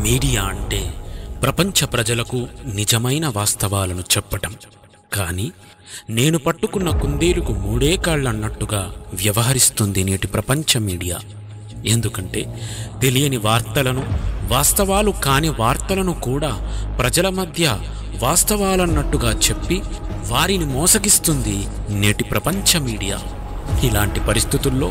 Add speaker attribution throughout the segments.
Speaker 1: Media అంటే ప్రపంచ ప్రజలకు నిజమైన వాస్తవాలను చెప్పటం. కానీ నేను పట్టుకున్న కుందేలుకు మూడే కాళ్ళన్నట్టుగా వ్యవహరిస్తుంది నేటి ప్రపంచ మీడియా. ఎందుకంటే తెలియని వార్తలను, వాస్తవాలు కాని వార్తలను కూడా ప్రజల మధ్య వాస్తవాలన్నట్టుగా చెప్పి వారిని మోసగిస్తుంది నేటి ప్రపంచ మీడియా. ఇలాంటి పరిస్థితుల్లో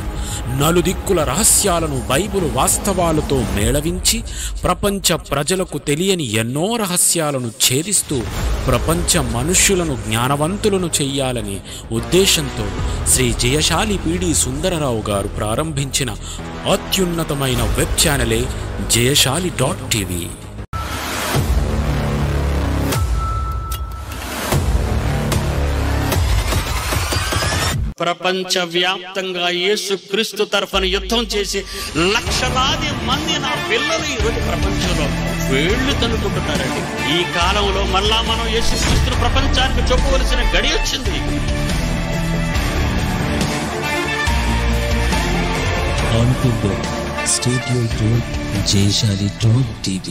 Speaker 1: నలుదిక్కుల రహస్యాలను బైబిలు వాస్తవాలతో మేళవించి ప్రపంచ ప్రజలకు తెలియని ఎన్నో రహస్యాలను ఛేదిస్తూ ప్రపంచ మనుష్యులను జ్ఞానవంతులను చెయ్యాలనే ఉద్దేశంతో శ్రీ జయశాలి పీడి సుందరరావు గారు ప్రారంభించిన అత్యున్నతమైన వెబ్ ఛానలే జయశాలి.tv.
Speaker 2: ప్రపంచవ్యాప్తంగా యేసుక్రీస్తు తరఫున యుద్ధం చేసి లక్షలాది మంది నా పిల్లలు ఈరోజు ప్రపంచంలో వేళ్లు తనుకుంటున్నారండి. ఈ కాలంలో మళ్ళా మనం యేసుక్రీస్తును ప్రపంచానికి చెప్పవలసిన గడి వచ్చింది.
Speaker 3: On to go. Stay tuned to jayshali.tv.